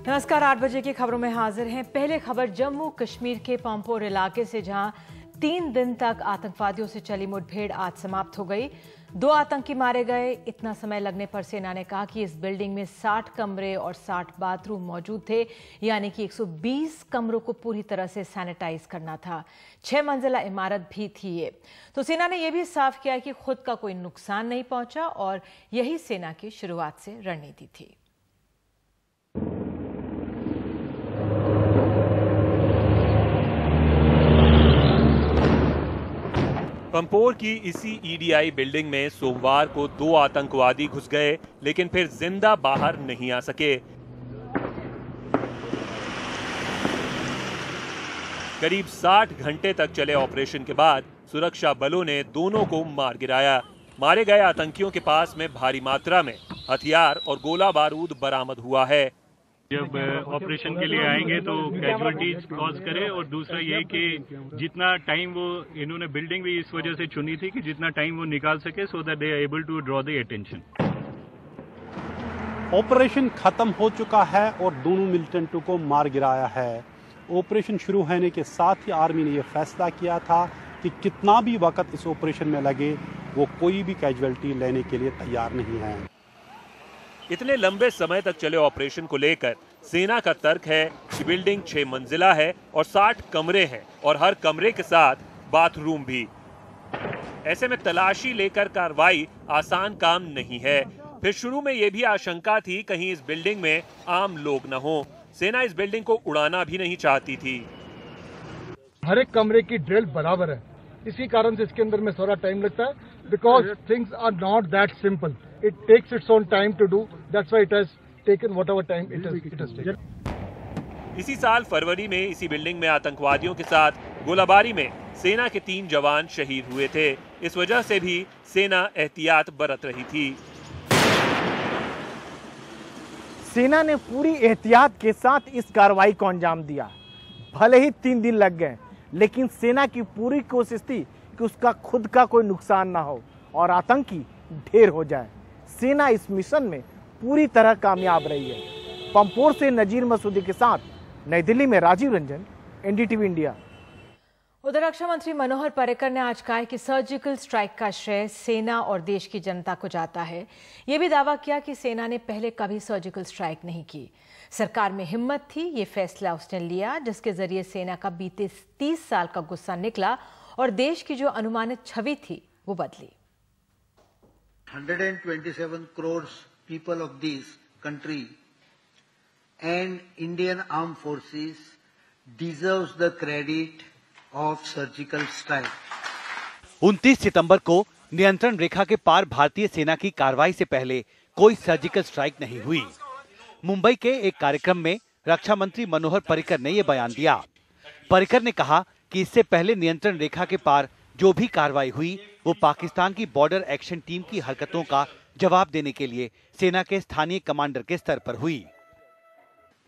नमस्कार, 8 बजे की खबरों में हाजिर हैं। पहले खबर जम्मू कश्मीर के पंपोर इलाके से, जहां 3 दिन तक आतंकवादियों से चली मुठभेड़ आज समाप्त हो गई। 2 आतंकी मारे गए। इतना समय लगने पर सेना ने कहा कि इस बिल्डिंग में 60 कमरे और 60 बाथरूम मौजूद थे, यानी कि 120 कमरों को पूरी तरह से सैनिटाइज करना था। 6 मंजिला इमारत भी थी ये। तो सेना ने यह भी साफ किया कि खुद का कोई नुकसान नहीं पहुंचा और यही सेना की शुरुआत से रणनीति थी। पंपोर की इसी ईडीआई बिल्डिंग में सोमवार को 2 आतंकवादी घुस गए, लेकिन फिर जिंदा बाहर नहीं आ सके। करीब 60 घंटे तक चले ऑपरेशन के बाद सुरक्षा बलों ने दोनों को मार गिराया। मारे गए आतंकियों के पास में भारी मात्रा में हथियार और गोला बारूद बरामद हुआ है। जब ऑपरेशन के लिए आएंगे तो कैजुअलिटीज कॉज करे, और दूसरा ये कि जितना टाइम वो इन्होंने बिल्डिंग भी इस वजह से चुनी थी कि जितना टाइम वो निकाल सके, so that they are able to draw the attention. Operation खत्म हो चुका है और दोनों मिलिटेंटों को मार गिराया है। ऑपरेशन शुरू होने के साथ ही आर्मी ने यह फैसला किया था कि कितना भी वक्त इस ऑपरेशन में लगे, वो कोई भी कैजुअलिटी लेने के लिए तैयार नहीं है। इतने लंबे समय तक चले ऑपरेशन को लेकर सेना का तर्क है कि बिल्डिंग 6 मंजिला है और 60 कमरे हैं और हर कमरे के साथ बाथरूम भी। ऐसे में तलाशी लेकर कार्रवाई आसान काम नहीं है। फिर शुरू में यह भी आशंका थी कहीं इस बिल्डिंग में आम लोग न हो। सेना इस बिल्डिंग को उड़ाना भी नहीं चाहती थी। हर एक कमरे की ड्रिल बराबर है, इसी कारण से इसके अंदर में थोड़ा टाइम लगता है, because things are not that simple. It takes its own time to do. That's why it has taken whatever time it has taken. इसी साल फरवरी में इसी बिल्डिंग में आतंकवादियों के साथ गोलाबारी में सेना के 3 जवान शहीद हुए थे। इस वजह से भी सेना एहतियात बरत रही थी। सेना ने पूरी एहतियात के साथ इस कार्रवाई को अंजाम दिया। भले ही 3 दिन लग गए, लेकिन सेना की पूरी कोशिश थी कि उसका खुद का कोई नुकसान ना हो और आतंकी ढेर हो जाए। सेना इस मिशन में पूरी तरह कामयाब रही है। पंपोर से नजीर मसूदी के साथ नई दिल्ली में राजीव रंजन, एनडीटीवी इंडिया। उधर रक्षा मंत्री मनोहर पर्रिकर ने आज कहा कि सर्जिकल स्ट्राइक का श्रेय सेना और देश की जनता को जाता है। यह भी दावा किया कि सेना ने पहले कभी सर्जिकल स्ट्राइक नहीं की। सरकार में हिम्मत थी, ये फैसला उसने लिया जिसके जरिए सेना का बीते 30 साल का गुस्सा निकला और देश की जो अनुमानित छवि थी वो बदली। 127 crores people of this country and Indian armed forces deserves the credit of surgical strike. 29 सितंबर को नियंत्रण रेखा के पार भारतीय सेना की कार्रवाई से पहले कोई सर्जिकल स्ट्राइक नहीं हुई। मुंबई के एक कार्यक्रम में रक्षा मंत्री मनोहर पर्रिकर ने यह बयान दिया। पर्रिकर ने कहा कि इससे पहले नियंत्रण रेखा के पार जो भी कार्रवाई हुई वो पाकिस्तान की बॉर्डर एक्शन टीम की हरकतों का जवाब देने के लिए सेना के स्थानीय कमांडर के स्तर पर हुई।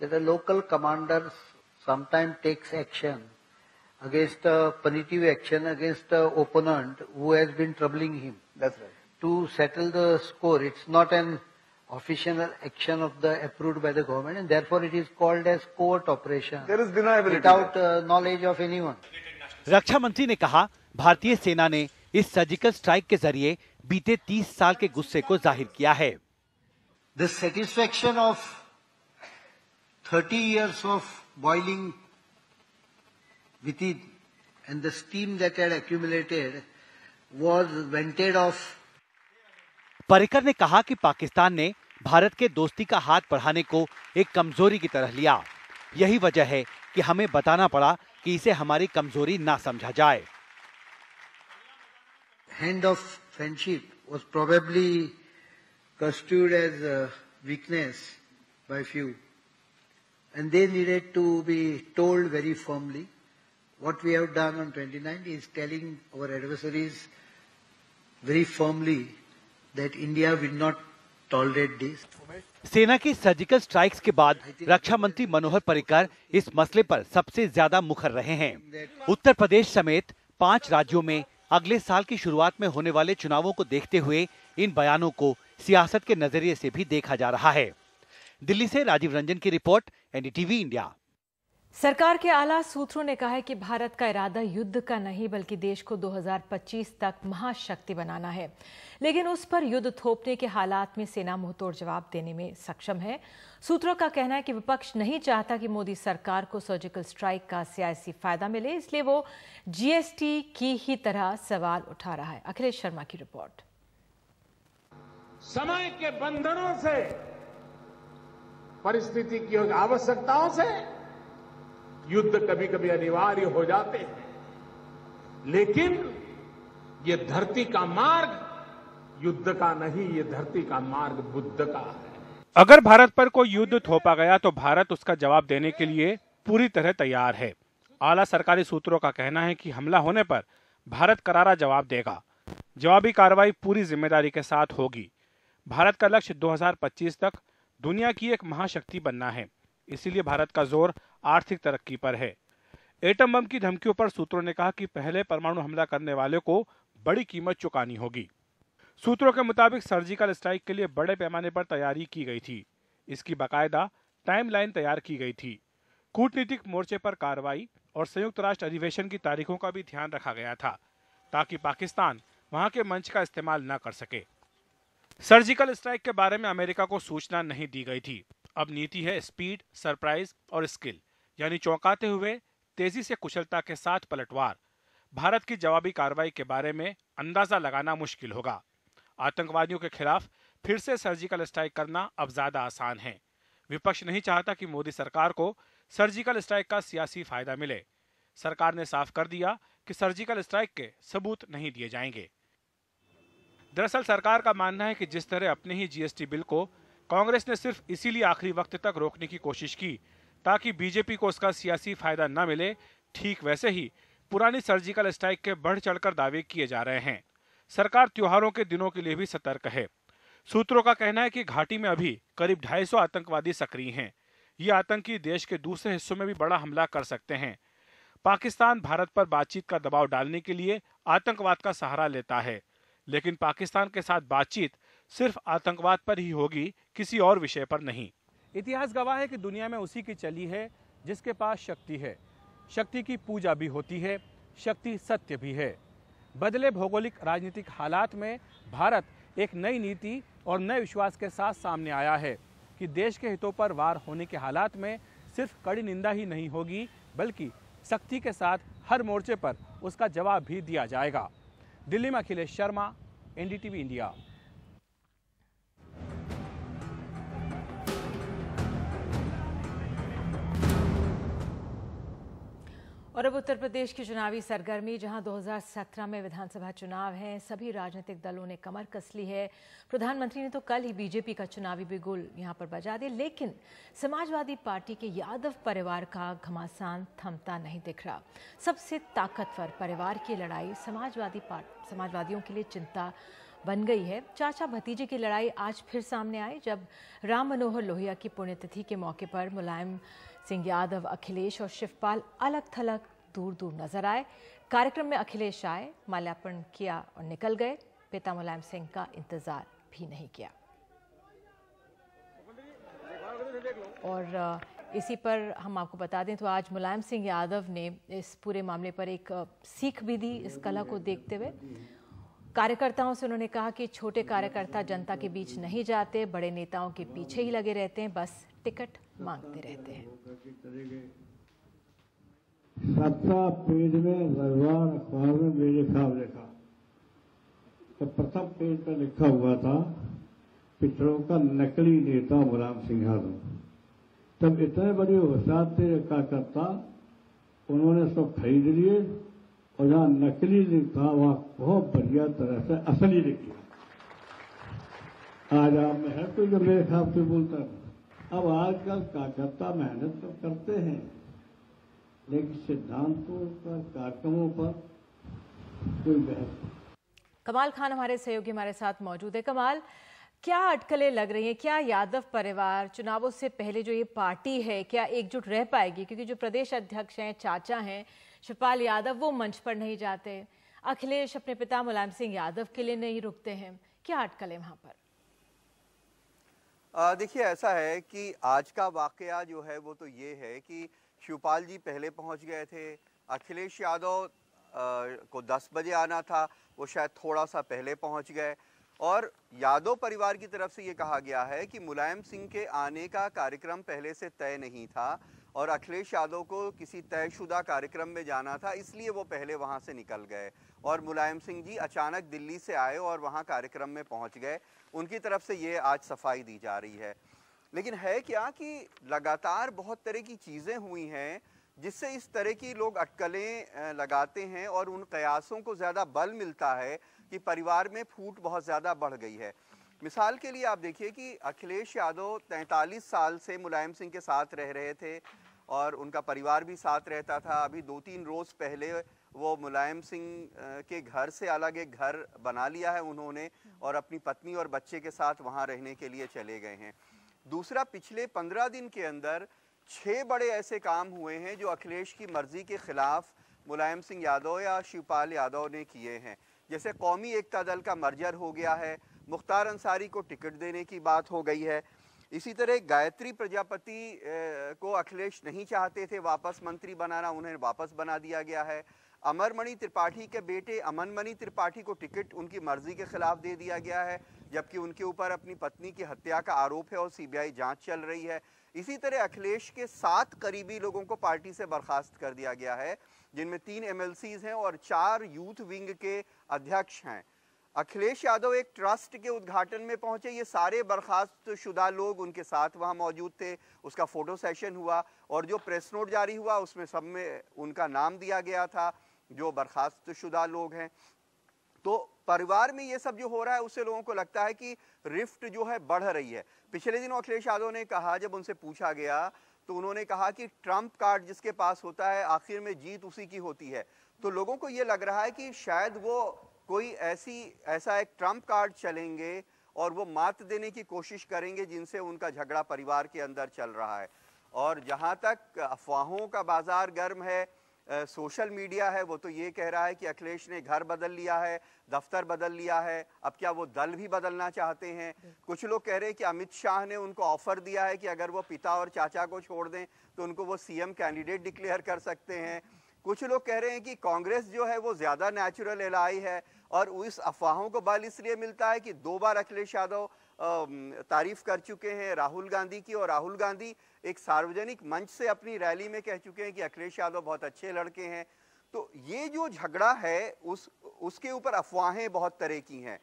The local commander sometimes takes action against a punitive action against an opponent who has been troubling him. That's right. To settle the score, it's not an official action of the approved by the government, and therefore it is called as court operation. There is deniability without knowledge of anyone. रक्षा मंत्री ने कहा, भारतीय सेना ने इस surgical strike के जरिए बीते 30 साल के गुस्से को जाहिर किया है। The satisfaction of 30 years of boiling within and the steam that had accumulated was vented off. Parrikar ने कहा कि पाकिस्तान ने भारत के दोस्ती का हाथ बढ़ाने को एक कमजोरी की तरह लिया। यही वजह है कि हमें बताना पड़ा कि इसे हमारी कमजोरी ना समझा जाए। Hand of friendship was probably construed as a weakness by few, and they needed to be told very firmly. What we have done on 29th is telling our adversaries very firmly that India will not tolerate this. सेना की surgical strikes के बाद रक्षा मंत्री मनोहर पर्रिकर इस मसले पर सबसे ज्यादा मुखर रहे हैं। उत्तर प्रदेश समेत 5 राज्यों में अगले साल की शुरुआत में होने वाले चुनावों को देखते हुए इन बयानों को सियासत के नजरिए से भी देखा जा रहा है। दिल्ली से राजीव रंजन की रिपोर्ट, एनडीटीवी इंडिया। सरकार के आला सूत्रों ने कहा है कि भारत का इरादा युद्ध का नहीं बल्कि देश को 2025 तक महाशक्ति बनाना है, लेकिन उस पर युद्ध थोपने के हालात में सेना मुंहतोड़ जवाब देने में सक्षम है। सूत्रों का कहना है कि विपक्ष नहीं चाहता कि मोदी सरकार को सर्जिकल स्ट्राइक का सियासी फायदा मिले, इसलिए वो जीएसटी की ही तरह सवाल उठा रहा है। अखिलेश शर्मा की रिपोर्ट। समय के बंधनों से, परिस्थिति की आवश्यकताओं से युद्ध कभी कभी अनिवार्य हो जाते हैं, लेकिन ये धरती का मार्ग युद्ध का नहीं, ये धरती का मार्ग बुद्ध का है। अगर भारत पर कोई युद्ध थोपा गया तो भारत उसका जवाब देने के लिए पूरी तरह तैयार है। आला सरकारी सूत्रों का कहना है कि हमला होने पर भारत करारा जवाब देगा। जवाबी कार्रवाई पूरी जिम्मेदारी के साथ होगी। भारत का लक्ष्य 2025 तक दुनिया की एक महाशक्ति बनना है, इसीलिए भारत का जोर आर्थिक तरक्की पर है। एटम बम की धमकियों पर सूत्रों ने कहा कि पहले परमाणु हमला करने वाले को बड़ी कीमत चुकानी होगी। सूत्रों के मुताबिक सर्जिकल स्ट्राइक के लिए बड़े पैमाने पर तैयारी की गई थी। इसकी बाकायदा टाइमलाइन तैयार की गई थी। कूटनीतिक मोर्चे पर कार्रवाई और संयुक्त राष्ट्र अधिवेशन की तारीखों का भी ध्यान रखा गया था, ताकि पाकिस्तान वहां के मंच का इस्तेमाल न कर सके। सर्जिकल स्ट्राइक के बारे में अमेरिका को सूचना नहीं दी गई थी। अब नीति है स्पीड, सरप्राइज और स्किल, यानी चौंकाते हुए तेजी से कुशलता के साथ पलटवार। भारत की जवाबी कार्रवाई के बारे में अंदाजा लगाना मुश्किल होगा। आतंकवादियों के खिलाफ फिर से सर्जिकल स्ट्राइक करना अब ज्यादा आसान है। विपक्ष नहीं चाहता कि मोदी सरकार को सर्जिकल स्ट्राइक का सियासी फायदा मिले। सरकार ने साफ कर दिया कि सर्जिकल स्ट्राइक के सबूत नहीं दिए जाएंगे। दरअसल सरकार का मानना है कि जिस तरह अपने ही जीएसटी बिल को कांग्रेस ने सिर्फ इसीलिए आखिरी वक्त तक रोकने की कोशिश की ताकि बीजेपी को उसका सियासी फायदा न मिले, ठीक वैसे ही पुरानी सर्जिकल स्ट्राइक के बढ़ चढ़कर दावे किए जा रहे हैं। सरकार त्योहारों के दिनों के लिए भी सतर्क है। सूत्रों का कहना है कि घाटी में अभी करीब 250 आतंकवादी सक्रिय हैं। ये आतंकी देश के दूसरे हिस्सों में भी बड़ा हमला कर सकते हैं। पाकिस्तान भारत पर बातचीत का दबाव डालने के लिए आतंकवाद का सहारा लेता है, लेकिन पाकिस्तान के साथ बातचीत सिर्फ आतंकवाद पर ही होगी, किसी और विषय पर नहीं। इतिहास गवाह है कि दुनिया में उसी की चली है जिसके पास शक्ति है। शक्ति की पूजा भी होती है, शक्ति सत्य भी है। बदले भौगोलिक राजनीतिक हालात में भारत एक नई नीति और नए विश्वास के साथ सामने आया है कि देश के हितों पर वार होने के हालात में सिर्फ कड़ी निंदा ही नहीं होगी, बल्कि सख्ती के साथ हर मोर्चे पर उसका जवाब भी दिया जाएगा। दिल्ली में अखिलेश शर्मा, एनडीटीवी इंडिया। और अब उत्तर प्रदेश की चुनावी सरगर्मी, जहां 2017 में विधानसभा चुनाव है। सभी राजनीतिक दलों ने कमर कस ली है। प्रधानमंत्री ने तो कल ही बीजेपी का चुनावी बिगुल यहां पर बजा दिया, लेकिन समाजवादी पार्टी के यादव परिवार का घमासान थमता नहीं दिख रहा। सबसे ताकतवर परिवार की लड़ाई समाजवादियों के लिए चिंता बन गई है। चाचा भतीजे की लड़ाई आज फिर सामने आई, जब राम मनोहर लोहिया की पुण्यतिथि के मौके पर मुलायम सिंह यादव, अखिलेश और शिवपाल अलग थलग दूर दूर नजर आए। कार्यक्रम में अखिलेश आए, माल्यार्पण किया और निकल गए। पिता मुलायम सिंह का इंतजार भी नहीं किया। और इसी पर हम आपको बता दें तो आज मुलायम सिंह यादव ने इस पूरे मामले पर एक सीख भी दी। इस कला को देखते हुए कार्यकर्ताओं से उन्होंने कहा कि छोटे कार्यकर्ता जनता के बीच नहीं जाते, बड़े नेताओं के पीछे ही लगे रहते हैं, बस टिकट मांगते रहते हैं। 7 पेज में रविवार अखबार में मेरे ख्याल लिखा तो प्रथम पेज पर लिखा हुआ था पिछड़ों का नकली नेता मुलायम सिंह यादव। तब इतने बड़े होशियार थे कार्यकर्ता, उन्होंने उसको खरीद लिए और जहाँ नकली लिखा वहां बहुत बढ़िया तरह से असली लिखी। आज आप में है कोई जो मेरे ख्याल से बोलता है। अब आजकल कार्यकर्ता मेहनत तो करते हैं, लेकिन सिद्धांतों पर, कार्यक्रमों पर कोई बहस। कमाल खान हमारे सहयोगी हमारे साथ मौजूद है। कमाल, क्या अटकलें लग रही हैं? क्या यादव परिवार चुनावों से पहले जो ये पार्टी है, क्या एकजुट रह पाएगी? क्योंकि जो प्रदेश अध्यक्ष हैं, चाचा हैं शिवपाल यादव, वो मंच पर नहीं जाते। अखिलेश अपने पिता मुलायम सिंह यादव के लिए नहीं रुकते हैं। क्या अटकलें वहां पर? देखिए ऐसा है कि आज का वाकया जो है वो तो ये है कि शिवपाल जी पहले पहुंच गए थे। अखिलेश यादव को 10 बजे आना था, वो शायद थोड़ा सा पहले पहुंच गए। और यादव परिवार की तरफ से ये कहा गया है कि मुलायम सिंह के आने का कार्यक्रम पहले से तय नहीं था और अखिलेश यादव को किसी तयशुदा कार्यक्रम में जाना था, इसलिए वो पहले वहां से निकल गए और मुलायम सिंह जी अचानक दिल्ली से आए और वहां कार्यक्रम में पहुंच गए। उनकी तरफ से ये आज सफाई दी जा रही है। लेकिन है क्या कि लगातार बहुत तरह की चीज़ें हुई हैं जिससे इस तरह की लोग अटकलें लगाते हैं और उन कयासों को ज़्यादा बल मिलता है कि परिवार में फूट बहुत ज़्यादा बढ़ गई है। मिसाल के लिए आप देखिए कि अखिलेश यादव 43 साल से मुलायम सिंह के साथ रह रहे थे और उनका परिवार भी साथ रहता था। अभी 2-3 रोज़ पहले वो मुलायम सिंह के घर से अलग एक घर बना लिया है उन्होंने और अपनी पत्नी और बच्चे के साथ वहाँ रहने के लिए चले गए हैं। दूसरा, पिछले 15 दिन के अंदर 6 बड़े ऐसे काम हुए हैं जो अखिलेश की मर्जी के खिलाफ मुलायम सिंह यादव या शिवपाल यादव ने किए हैं। जैसे कौमी एकता दल का मर्जर हो गया है, मुख्तार अंसारी को टिकट देने की बात हो गई है। इसी तरह गायत्री प्रजापति को अखिलेश नहीं चाहते थे वापस मंत्री बनाना, उन्हें वापस बना दिया गया है। अमरमणि त्रिपाठी के बेटे अमनमणि त्रिपाठी को टिकट उनकी मर्जी के खिलाफ दे दिया गया है, जबकि उनके ऊपर अपनी पत्नी की हत्या का आरोप है और सीबीआई जांच चल रही है। इसी तरह अखिलेश के 7 करीबी लोगों को पार्टी से बर्खास्त कर दिया गया है, जिनमें 3 MLCs हैं और 4 यूथ विंग के अध्यक्ष हैं। अखिलेश यादव एक ट्रस्ट के उद्घाटन में पहुंचे, ये सारे बर्खास्त शुदा लोग उनके साथ वहां मौजूद थे। उसका फोटो सेशन हुआ और जो प्रेस नोट जारी हुआ उसमें सब में उनका नाम दिया गया था जो बर्खास्त शुदा लोग हैं। तो परिवार में ये सब जो हो रहा है उससे लोगों को लगता है कि रिफ्ट जो है बढ़ रही है। पिछले दिनों अखिलेश यादव ने कहा, जब उनसे पूछा गया तो उन्होंने कहा कि ट्रम्प कार्ड जिसके पास होता है आखिर में जीत उसी की होती है। तो लोगों को ये लग रहा है कि शायद वो कोई ऐसा एक ट्रम्प कार्ड चलेंगे और वो मात देने की कोशिश करेंगे जिनसे उनका झगड़ा परिवार के अंदर चल रहा है। और जहाँ तक अफवाहों का बाजार गर्म है, सोशल मीडिया है, वो तो ये कह रहा है कि अखिलेश ने घर बदल लिया है, दफ्तर बदल लिया है, अब क्या वो दल भी बदलना चाहते हैं। कुछ लोग कह रहे हैं कि अमित शाह ने उनको ऑफर दिया है कि अगर वो पिता और चाचा को छोड़ दें तो उनको वो CM कैंडिडेट डिक्लेयर कर सकते हैं। कुछ लोग कह रहे हैं कि कांग्रेस जो है वो ज़्यादा नेचुरल एलाई है और इस अफवाहों को बल इसलिए मिलता है कि 2 बार अखिलेश यादव तारीफ कर चुके हैं राहुल गांधी की, और राहुल गांधी एक सार्वजनिक मंच से अपनी रैली में कह चुके हैं कि अखिलेश यादव बहुत अच्छे लड़के हैं। तो ये जो झगड़ा है उसके ऊपर अफवाहें बहुत तरह की हैं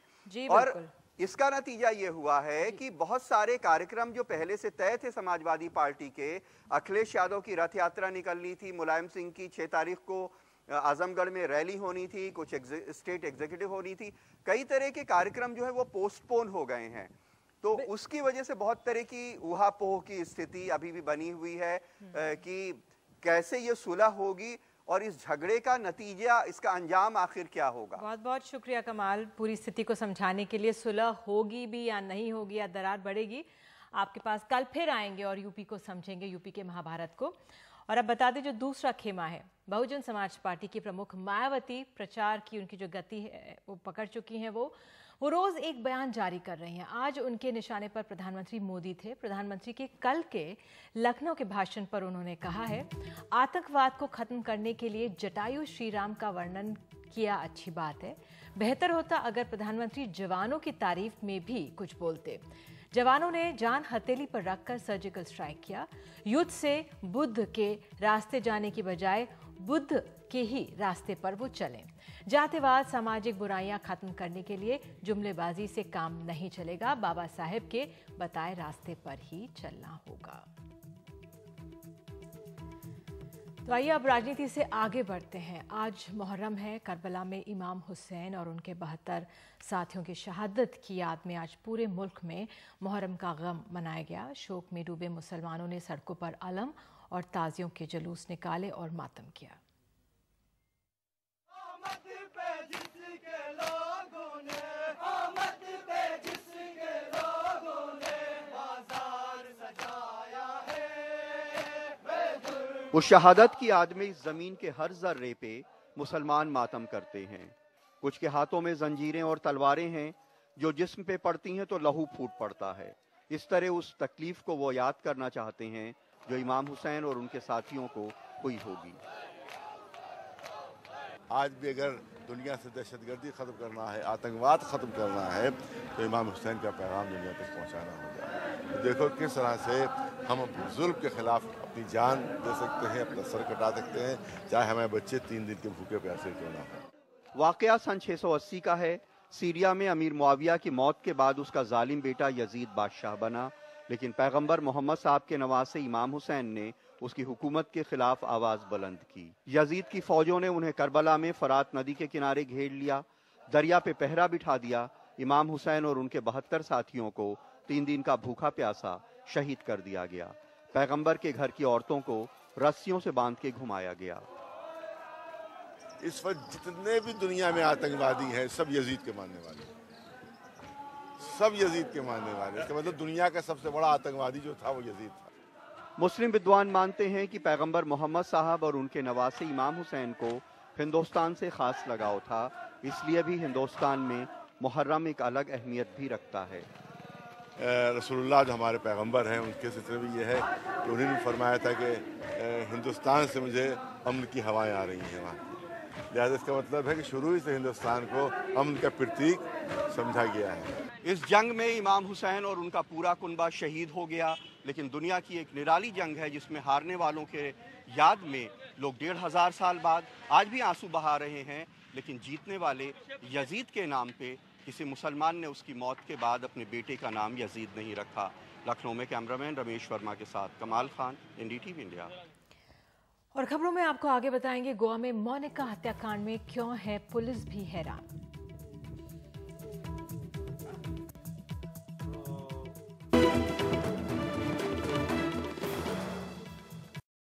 और इसका नतीजा ये हुआ है कि बहुत सारे कार्यक्रम जो पहले से तय थे समाजवादी पार्टी के, अखिलेश यादव की रथ यात्रा निकलनी थी, मुलायम सिंह की 6 तारीख को आजमगढ़ में रैली होनी थी, कुछ स्टेट एग्जीक्यूटिव होनी थी, कई तरह के कार्यक्रम जो है वो पोस्टपोन हो गए हैं। तो उसकी वजह से बहुत तरह की ऊहापोह की स्थिति अभी भी बनी हुई है कि कैसे ये सुलह होगी और इस झगड़े का नतीजा, इसका अंजाम आखिर क्या होगा। बहुत बहुत शुक्रिया कमाल, पूरी स्थिति को समझाने के लिए। सुलह होगी भी या नहीं होगी या दरार बढ़ेगी, आपके पास कल फिर आएंगे और यूपी को समझेंगे, यूपी के महाभारत को। और अब बता दें जो दूसरा खेमा है, बहुजन समाज पार्टी की प्रमुख मायावती प्रचार की उनकी जो गति है वो पकड़ चुकी हैं। वो रोज एक बयान जारी कर रही हैं। आज उनके निशाने पर प्रधानमंत्री मोदी थे। प्रधानमंत्री के कल के लखनऊ के भाषण पर उन्होंने कहा है, आतंकवाद को खत्म करने के लिए जटायु श्री राम का वर्णन किया, अच्छी बात है। बेहतर होता अगर प्रधानमंत्री जवानों की तारीफ में भी कुछ बोलते। जवानों ने जान हथेली पर रखकर सर्जिकल स्ट्राइक किया। युद्ध से बुद्ध के रास्ते जाने की बजाय बुद्ध के ही रास्ते पर वो चलें। जातिवाद, सामाजिक बुराइयां खत्म करने के लिए जुमलेबाजी से काम नहीं चलेगा, बाबा साहेब के बताए रास्ते पर ही चलना होगा। तो आइए अब राजनीति से आगे बढ़ते हैं। आज मुहर्रम है। करबला में इमाम हुसैन और उनके 72 साथियों की शहादत की याद में आज पूरे मुल्क में मुहर्रम का गम मनाया गया। शोक में डूबे मुसलमानों ने सड़कों पर अलम और ताजियों के जुलूस निकाले और मातम किया। उस शहादत की याद में इस जमीन के हर जर्रे पे मुसलमान मातम करते हैं। कुछ के हाथों में जंजीरें और तलवारें हैं, जो जिस्म पे पड़ती हैं तो लहू फूट पड़ता है। इस तरह उस तकलीफ को वो याद करना चाहते हैं जो इमाम हुसैन और उनके साथियों को हुई होगी। आज भी अगर दुनिया से दहशतगर्दी खत्म करना है, आतंकवाद खत्म करना है, तो इमाम हुसैन का पैगाम दुनिया तक पहुंचाना होगा। तो देखो किस तरह से हम जुल्म के खिलाफ अपनी जान दे सकते हैं, अपना सर कटा सकते हैं, चाहे हमारे बच्चे 3 दिन के भूखे प्यासे क्यों ना हो। वाकया सन 680 का है। सीरिया में अमीर मुआविया की मौत के बाद उसका जालिम बेटा यजीद बादशाह बना, लेकिन पैगंबर मोहम्मद साहब के नवासे इमाम हुसैन ने उसकी हुकूमत के खिलाफ आवाज बुलंद की। यजीद की फौजों ने उन्हें करबला में फरात नदी के किनारे घेर लिया, दरिया पे पहरा बिठा दिया। इमाम हुसैन और उनके 72 साथियों को 3 दिन का भूखा प्यासा शहीद कर दिया गया। पैगंबर के घर की औरतों को रस्सियों से बांध के घुमाया गया। इस वक्त जितने भी दुनिया में आतंकवादी हैं, सब यजीद के मानने वाले, सब यजीद के मानने वाले। इसका मतलब दुनिया का सबसे बड़ा आतंकवादी जो था वो यजीद था। मुस्लिम विद्वान मानते हैं कि पैगंबर मोहम्मद साहब और उनके नवासे इमाम हुसैन को हिंदुस्तान से खास लगाव था, इसलिए भी हिंदुस्तान में मुहर्रम एक अलग अहमियत भी रखता है। रसूलुल्लाह जो हमारे पैगंबर हैं, उनके सिलसिले में ये है कि उन्होंने फरमाया था कि हिंदुस्तान से मुझे अमन की हवाएं आ रही हैं वहाँ। लिहाजा इसका मतलब है कि शुरू ही से हिंदुस्तान को अमन का प्रतीक समझा गया है। इस जंग में इमाम हुसैन और उनका पूरा कुनबा शहीद हो गया, लेकिन दुनिया की एक निराली जंग है जिसमें हारने वालों के याद में लोग 1500 साल बाद आज भी आंसू बहा रहे हैं, लेकिन जीतने वाले यजीद के नाम पे किसी मुसलमान ने उसकी मौत के बाद अपने बेटे का नाम यजीद नहीं रखा। लखनऊ में कैमरामैन रमेश वर्मा के साथ कमाल खान, NDTV इंडिया। और खबरों में आपको आगे बताएंगे, गोवा में मोनिका हत्याकांड में क्यों है पुलिस भी हैरान।